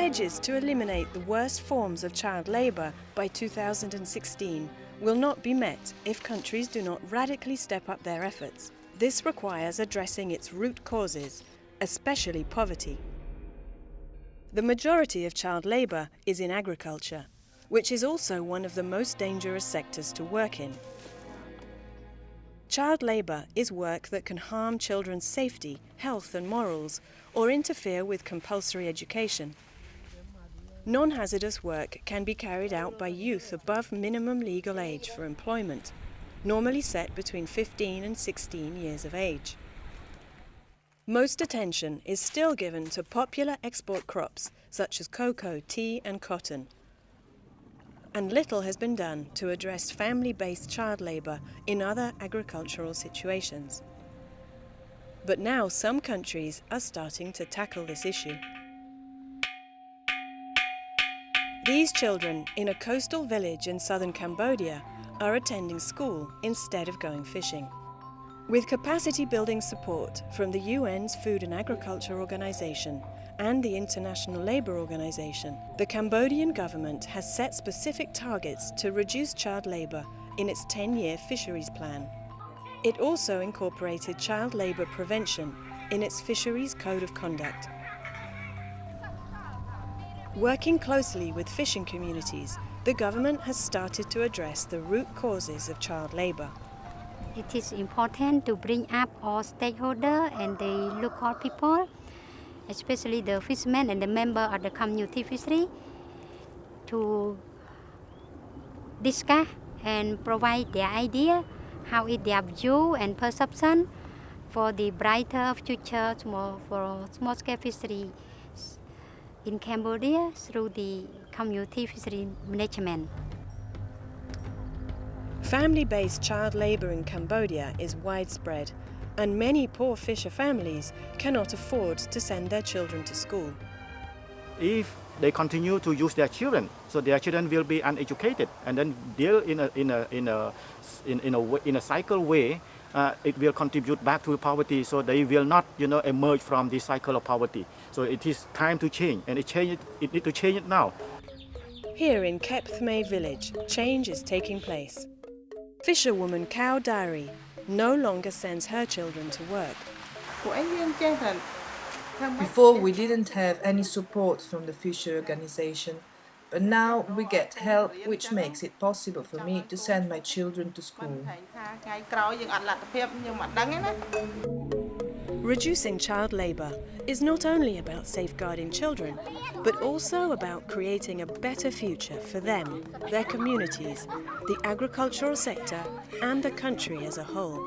pledges to eliminate the worst forms of child labour by 2016 will not be met if countries do not radically step up their efforts. This requires addressing its root causes, especially poverty. The majority of child labour is in agriculture, which is also one of the most dangerous sectors to work in. Child labour is work that can harm children's safety, health and morals, or interfere with compulsory education. Non-hazardous work can be carried out by youth above minimum legal age for employment, normally set between 15 and 16 years of age. Most attention is still given to popular export crops such as cocoa, tea and cotton. And little has been done to address family-based child labour in other agricultural situations. But now some countries are starting to tackle this issue. These children in a coastal village in southern Cambodia are attending school instead of going fishing. With capacity building support from the UN's Food and Agriculture Organization and the International Labour Organization, the Cambodian government has set specific targets to reduce child labour in its 10-year fisheries plan. It also incorporated child labour prevention in its fisheries code of conduct. Working closely with fishing communities, the government has started to address the root causes of child labour. It is important to bring up all stakeholders and the local people, especially the fishermen and the member of the community fishery, to discuss and provide their idea how is their view and perception for the brighter future for small-scale fishery in Cambodia through the community fishery management. Family-based child labour in Cambodia is widespread, and many poor fisher families cannot afford to send their children to school. If they continue to use their children, so their children will be uneducated, and then deal in a cycle way, it will contribute back to poverty. So they will not, emerge from this cycle of poverty. So it is time to change, and it need to change it now. Here in Kep Thmei village, change is taking place. Fisherwoman Cow Diary no longer sends her children to work. Before we didn't have any support from the fisher organization, but now we get help, which makes it possible for me to send my children to school. Reducing child labour is not only about safeguarding children, but also about creating a better future for them, their communities, the agricultural sector and the country as a whole.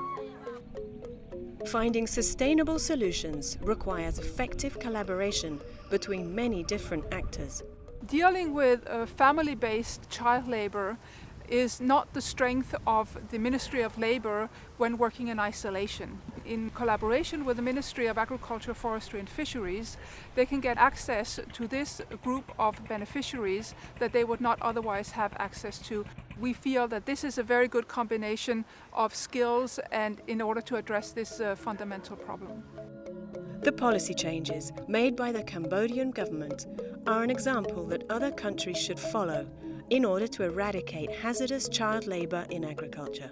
Finding sustainable solutions requires effective collaboration between many different actors. Dealing with family-based child labour is not the strength of the Ministry of Labour when working in isolation. In collaboration with the Ministry of Agriculture, Forestry and Fisheries, they can get access to this group of beneficiaries that they would not otherwise have access to. We feel that this is a very good combination of skills and in order to address this fundamental problem. The policy changes made by the Cambodian government are an example that other countries should follow in order to eradicate hazardous child labour in agriculture.